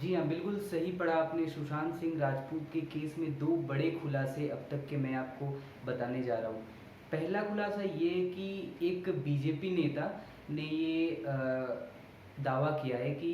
जी हाँ, बिल्कुल सही पढ़ा आपने। सुशांत सिंह राजपूत के केस में 2 बड़े खुलासे अब तक के मैं आपको बताने जा रहा हूँ। पहला खुलासा ये है कि एक बीजेपी नेता ने ये दावा किया है कि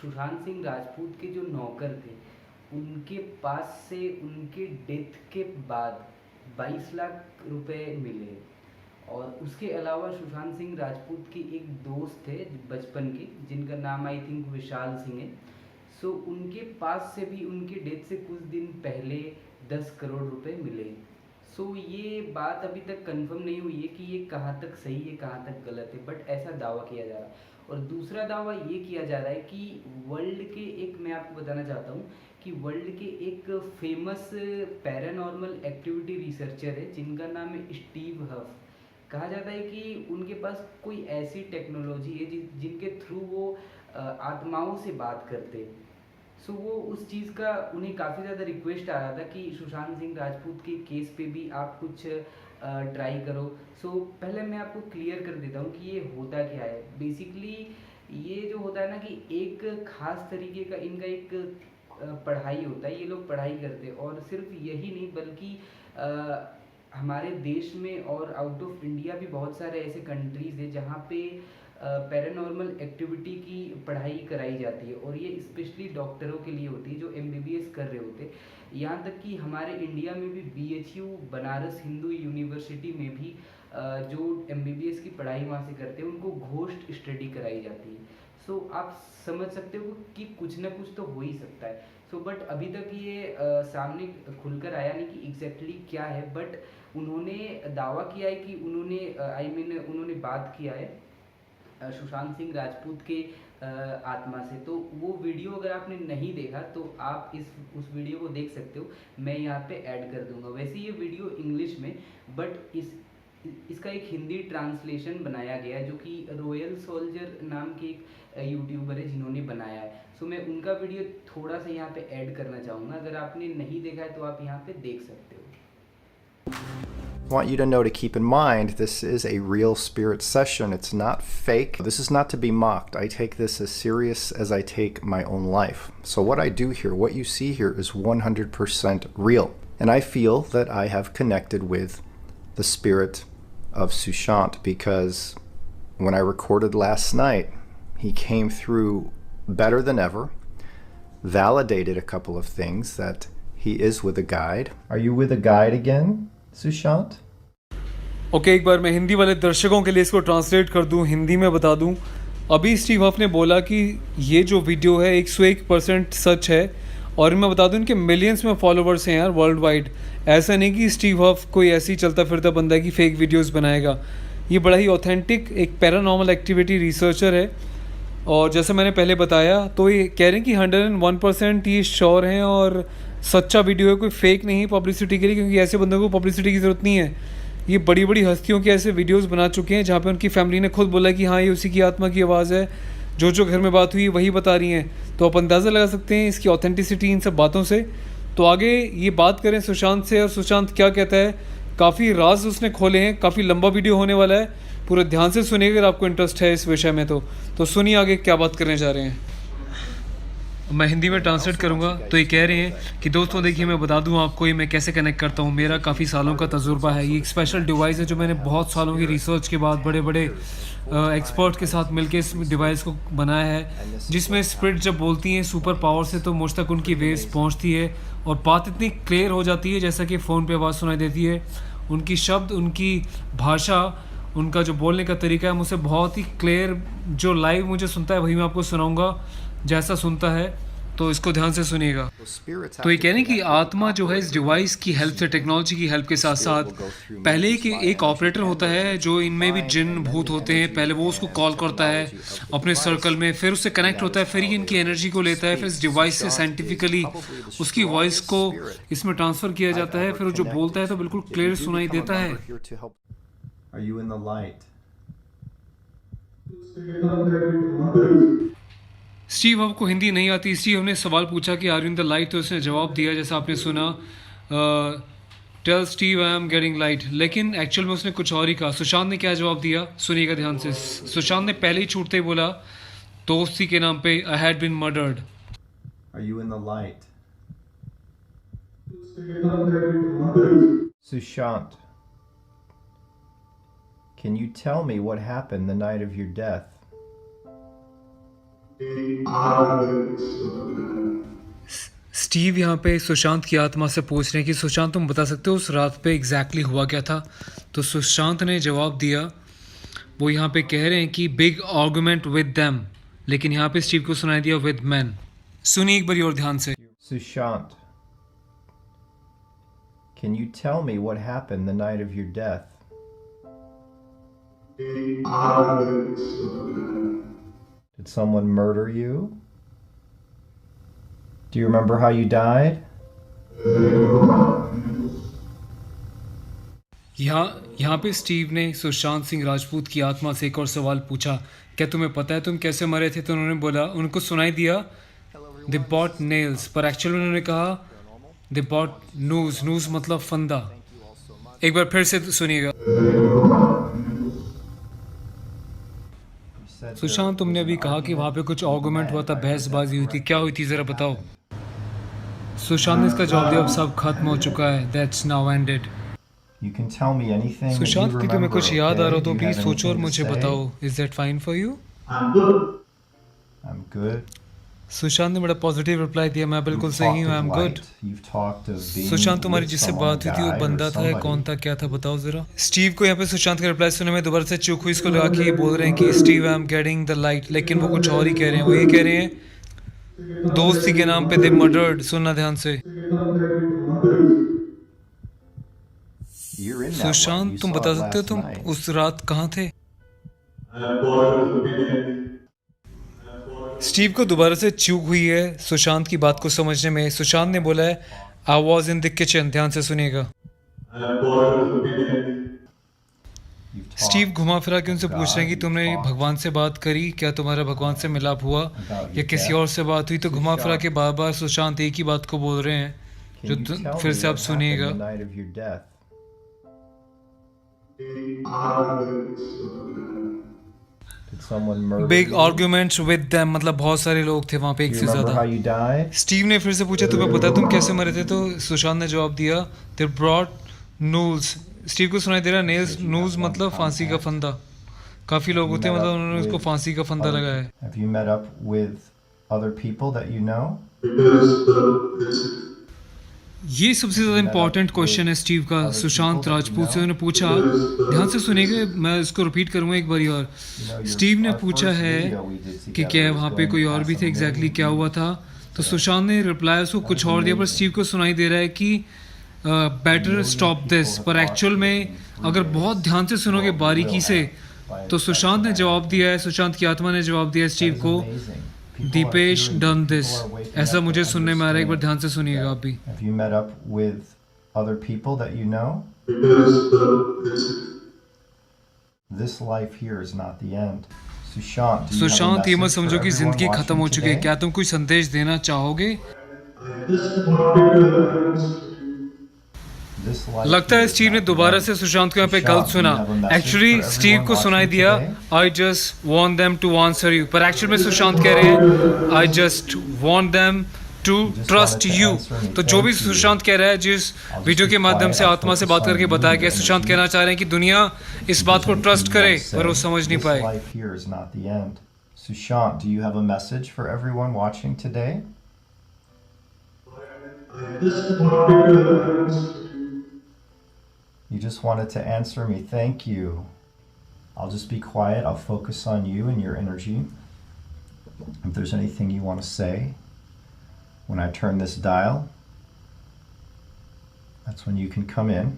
सुशांत सिंह राजपूत के जो नौकर थे, उनके पास से उनके डेथ के बाद 22 लाख रुपए मिले। और उसके अलावा सुशांत सिंह राजपूत के एक दोस्त थे बचपन के, जिनका नाम आई थिंक विशाल सिंह है। सो उनके पास से भी उनके डेथ से कुछ दिन पहले 10 करोड़ रुपए मिले। सो ये बात अभी तक कंफर्म नहीं हुई है कि ये कहाँ तक सही है कहाँ तक गलत है, बट ऐसा दावा किया जा रहा है। और दूसरा दावा ये किया जा रहा है कि वर्ल्ड के एक, मैं आपको बताना चाहता हूँ कि वर्ल्ड के एक फेमस पैरानॉर्मल एक्टिविटी रिसर्चर है जिनका नाम है स्टीव हफ। कहा जाता है कि उनके पास कोई ऐसी टेक्नोलॉजी है जिनके थ्रू वो आत्माओं से बात करते। सो वो उस चीज़ का उन्हें काफ़ी ज़्यादा रिक्वेस्ट आ रहा था कि सुशांत सिंह राजपूत के केस पे भी आप कुछ ट्राई करो। सो पहले मैं आपको क्लियर कर देता हूँ कि ये होता क्या है। बेसिकली ये जो होता है ना कि एक ख़ास तरीके का इनका एक पढ़ाई होता है। ये लोग पढ़ाई करते हैं और सिर्फ यही नहीं बल्कि हमारे देश में और आउट ऑफ इंडिया भी बहुत सारे ऐसे कंट्रीज़ हैं जहाँ पे पैरानॉर्मल एक्टिविटी की पढ़ाई कराई जाती है। और ये स्पेशली डॉक्टरों के लिए होती है जो एमबीबीएस कर रहे होते हैं। यहाँ तक कि हमारे इंडिया में भी बीएचयू बनारस हिंदू यूनिवर्सिटी में भी जो एमबीबीएस की पढ़ाई वहाँ से करते हैं उनको घोस्ट स्टडी कराई जाती है। सो आप समझ सकते हो कि कुछ ना कुछ तो हो ही सकता है। सो बट अभी तक ये सामने खुलकर आया नहीं कि एग्जैक्टली क्या है, बट उन्होंने दावा किया है कि उन्होंने उन्होंने बात किया है सुशांत सिंह राजपूत के आत्मा से। तो वो वीडियो अगर आपने नहीं देखा तो आप इस उस वीडियो को देख सकते हो, मैं यहाँ पे ऐड कर दूंगा। वैसे ये वीडियो इंग्लिश में, बट इसका एक हिंदी ट्रांसलेशन बनाया गया है जो कि रॉयल सोल्जर नाम के एक यूट्यूबर है जिन्होंने बनाया है। सो मैं उनका वीडियो थोड़ा सा यहाँ पे ऐड करना चाहूँगा। अगर आपने नहीं देखा है तो आप यहाँ पे देख सकते हो। I want you to know to keep in mind this is a real spirit session. It's not fake. This is not to be mocked. I take this as serious as I take my own life. So what I do here, what you see here is 100% real. And I feel that I have connected with the spirit of Sushant because when I recorded last night, he came through better than ever, validated a couple of things that he is with a guide. Are you with a guide again, Sushant? Okay, एक बार मैं हिंदी वाले दर्शकों के लिए इसको translate कर दूं, हिंदी में बता दूं। अभी स्टीव हफ ने बोला कि ये जो वीडियो है 101% सच है और मैं बता दूं इनके मिलियंस में फॉलोवर्स हैं यार वर्ल्ड वाइड। ऐसा नहीं कि स्टीव हफ कोई ऐसी चलता फिरता बंदा है कि फेक वीडियोस बनाएगा। ये बड़ा ही ऑथेंटिक एक पैरानॉर्मल एक्टिविटी रिसर्चर है। और जैसे मैंने पहले बताया तो ये कह रहे हैं कि 101% ये श्योर हैं और सच्चा वीडियो है, कोई फेक नहीं पब्लिसिटी के लिए, क्योंकि ऐसे बंदों को पब्लिसिटी की ज़रूरत नहीं है। ये बड़ी बड़ी हस्तियों के ऐसे वीडियोस बना चुके हैं जहाँ पे उनकी फैमिली ने खुद बोला कि हाँ ये उसी की आत्मा की आवाज़ है, जो घर में बात हुई वही बता रही हैं। तो आप अंदाज़ा लगा सकते हैं इसकी ऑथेंटिसिटी इन सब बातों से। तो आगे ये बात करें सुशांत से और सुशांत क्या कहता है। काफ़ी राज उसने खोले हैं, काफ़ी लंबा वीडियो होने वाला है, पूरा ध्यान से सुनिएगा अगर आपको इंटरेस्ट है इस विषय में। तो सुनिए आगे क्या बात करने जा रहे हैं। मैं हिंदी में ट्रांसलेट करूंगा। तो ये कह रहे हैं कि दोस्तों देखिए मैं बता दूं आपको ये मैं कैसे कनेक्ट करता हूं। मेरा काफ़ी सालों का तजुर्बा है। ये एक स्पेशल डिवाइस है जो मैंने बहुत सालों की रिसर्च के बाद बड़े बड़े एक्सपर्ट के साथ मिलकर इस डिवाइस को बनाया है, जिसमें स्पिरिट जब बोलती हैं सुपर पावर से तो मुझ तक उनकी वेव्स पहुंचती है और बात इतनी क्लियर हो जाती है जैसा कि फ़ोन पे आवाज़ सुनाई देती है। उनकी शब्द, उनकी भाषा, उनका जो बोलने का तरीका है मुझसे बहुत ही क्लियर, जो लाइव मुझे सुनता है वही मैं आपको सुनाऊंगा जैसा सुनता है। तो इसको ध्यान से सुनिएगा। तो ये कह रहे हैं कि आत्मा जो है इस डिवाइस की हेल्प से, टेक्नोलॉजी की हेल्प के साथ साथ, पहले कि एक ऑपरेटर होता है जो इनमें भी जिन भूत होते हैं, पहले वो उसको कॉल करता है अपने सर्कल में, फिर उससे कनेक्ट होता है, फिर ये इनकी एनर्जी को लेता है, फिर इस डिवाइस से साइंटिफिकली उसकी वॉइस को इसमें ट्रांसफ़र किया जाता है, फिर जो बोलता है तो बिल्कुल क्लियर सुनाई देता है। Are you in the light? Steve Huff को हिंदी नहीं आती, स्टीव ने सवाल पूछा कि are you in the light, तो उसने जवाब दिया जैसा आपने सुना, tell Steve I am getting light. लेकिन एक्चुअल में उसने कुछ और ही कहा। सुशांत ने क्या जवाब दिया सुनिएगा ध्यान से। सुशांत ने पहले ही छूटते ही बोला दोस्ती के नाम पे I had been murdered. Are you in the light? Sushant, can you tell me what happened the night of your death? Steve यहाँ पे सुशांत की आत्मा से पूछ रहे हैं कि सुशांत तुम बता सकते हो उस रात पे एग्जैक्टली हुआ क्या था। तो सुशांत ने जवाब दिया, वो यहाँ पे कह रहे हैं कि बिग आर्गुमेंट विद देम, लेकिन यहाँ पे स्टीव को सुनाई दिया विद मैन। सुनिए एक बार और ध्यान से। Sushant, can you tell me what happened the night of your death? Did someone murder you? Do you remember how you died? यहाँ पे स्टीव ने सुशांत सिंह राजपूत की आत्मा से एक और सवाल पूछा, क्या तुम्हें पता है तुम कैसे मरे थे? तो उन्होंने बोला, उनको सुनाई दिया दे बॉट नेल्स, पर एक्चुअल में उन्होंने कहा दे बॉट नूज। नूज मतलब फंदा। एक बार फिर से सुनिएगा। सुशांत, तुमने अभी कहा कि वहाँ पे कुछ आर्गुमेंट हुआ था, बहसबाजी हुई थी, क्या हुई थी जरा बताओ। सुशांत ने इसका जवाब दिया, अब सब खत्म हो चुका है, that's now ended. You can tell me anything that you Sushant, यदि तुम्हें remember, कुछ याद आ रहा हो okay? तो Do you प्लीज have सोचो और anything to मुझे say? बताओ। Is that fine for you? I'm good. Sushant ने बड़ा पॉजिटिव रिप्लाई दिया, मैं बिल्कुल You've सही हूँ, talked I am of good. light. You've talked of being Sushant, तुम्हारी with जिससे someone बात हुई थी वो who died or बंदा था या somebody. कौन था, क्या था बताओ जरा। स्टीव को यहाँ पे सुशांत का रिप्लाई सुनने में दोबारा से चूक हुई। इसको लगा कि ये बोल रहे हैं कि Steve I am getting the light, लेकिन वो कुछ और ही कह रहे हैं। वो ये कह रहे हैं दोस्ती के नाम पे दे मर्डर्ड। सुनना ध्यान से। You're in that one. Sushant, You तुम saw बता it सकते हो last तुम night. उस रात कहाँ थे? स्टीव को दोबारा से चूक हुई है सुशांत की बात को समझने में। सुशांत ने बोला है I was in the kitchen. ध्यान से सुनिएगा। You've स्टीव talked घुमा फिरा के उनसे of पूछ रहे हैं कि God, तुमने you've talked भगवान से बात करी, क्या तुम्हारा भगवान से मिलाप हुआ about या your किसी death. और से बात हुई? तो घुमा फिरा के बार बार सुशांत एक ही बात को बोल रहे हैं, Can you tell फिर me से आप what happened सुनिएगा। the night of your death? Did someone murder big you? Arguments with them, मतलब बहुत सारे लोग थे वहां पे, Do एक you से remember ज्यादा। how you died? स्टीव ने फिर से पूछा, तुम्हें पता है तुम कैसे मरे थे? तो सुशांत ने जवाब दिया दे ब्रॉट नूल्स। स्टीव को सुनाई दे रहा नेल्स, नूज मतलब फांसी का फंदा। काफी लोग होते हैं, मतलब उन्होंने उसको फांसी का फंदा लगाया है। Have you met up with other people that you know? ये सबसे ज़्यादा इम्पोर्टेंट क्वेश्चन है स्टीव का सुशांत राजपूत से। उन्होंने पूछा, ध्यान से सुनिएगा, मैं इसको रिपीट करूँगा एक बार और। स्टीव ने पूछा है कि क्या वहाँ पे कोई और भी थे, एग्जैक्टली क्या हुआ था? तो सुशांत ने रिप्लाई उसको कुछ और दिया, पर स्टीव को सुनाई दे रहा है कि बेटर स्टॉप दिस। पर एक्चुअल में अगर बहुत ध्यान से सुनोगे बारीकी से, तो सुशांत ने जवाब दिया है, सुशांत की आत्मा ने जवाब दिया स्टीव को, दीपेश डन दिस। ऐसा मुझे सुनने में आ रहा है, एक बार ध्यान से सुनिएगा आप भी। Have you met up with other people that you know? This life here is not the end. Sushant, do you have a Sushant, ये मत message for समझो कि everyone जिंदगी खत्म हो watching चुकी है। today? क्या तुम कोई संदेश देना चाहोगे? This life लगता here है is स्टीव ने not the दोबारा end. से सुशांत को यहाँ पे Sushant, गलत do you सुना। have a message actually for Steve everyone को सुनाई watching दिया today? I just want them to answer you, पर एक्चुअल में सुशांत कह रहे हैं I just want them to trust you. तो जो भी सुशांत कह रहा है, जिस वीडियो के माध्यम से आत्मा से बात करके बताया गया, सुशांत कहना चाह रहे हैं कि दुनिया इस बात को ट्रस्ट करे, पर वो समझ नहीं This पाए। life here is not the end. Sushant, do you have a message for everyone watching today? You just wanted to answer me. Thank you. I'll just be quiet. I'll focus on you and your energy. If there's anything you want to say, when I turn this dial, that's when you can come in.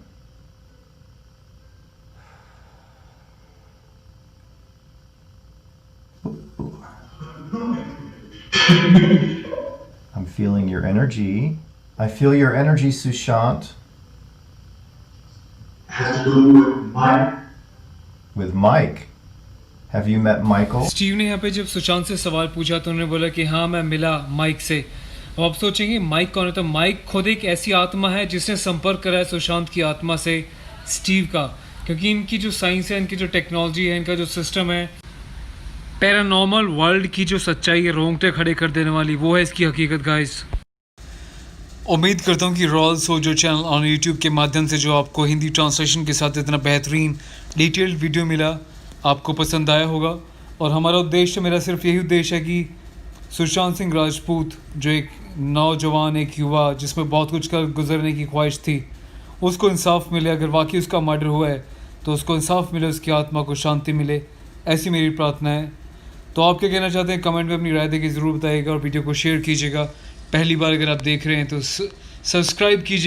I'm feeling your energy. I feel your energy, Sushant. With Mike. Have you met Michael? Steve ने यहाँ पे जब सुशांत से सवाल पूछा तो उन्होंने बोला कि हाँ मैं मिला माइक से। अब आप सोचेंगे माइक कौन है? तो माइक खुद एक ऐसी आत्मा है जिसने संपर्क करा है सुशांत की आत्मा से स्टीव का, क्योंकि इनकी जो साइंस है, इनकी जो टेक्नोलॉजी है, इनका जो सिस्टम है, पैरानॉर्मल वर्ल्ड की जो सच्चाई है, रोंगटे खड़े कर देने वाली, वो है इसकी हकीकत गाइस। उम्मीद करता हूँ कि royal soldier channel on YouTube के माध्यम से जो आपको हिंदी ट्रांसलेशन के साथ इतना बेहतरीन डिटेल्ड वीडियो मिला, आपको पसंद आया होगा। और हमारा उद्देश्य, मेरा सिर्फ यही उद्देश्य है कि सुशांत सिंह राजपूत जो एक नौजवान, एक युवा जिसमें बहुत कुछ कर गुजरने की ख्वाहिश थी, उसको इंसाफ मिले। अगर वाकई उसका मर्डर हुआ है तो उसको इंसाफ मिले, उसकी आत्मा को शांति मिले, ऐसी मेरी प्रार्थना है। तो आप क्या कहना चाहते हैं कमेंट में अपनी राय देके ज़रूर बताइएगा और वीडियो को शेयर कीजिएगा। पहली बार अगर आप देख रहे हैं तो सब्सक्राइब कीजिए।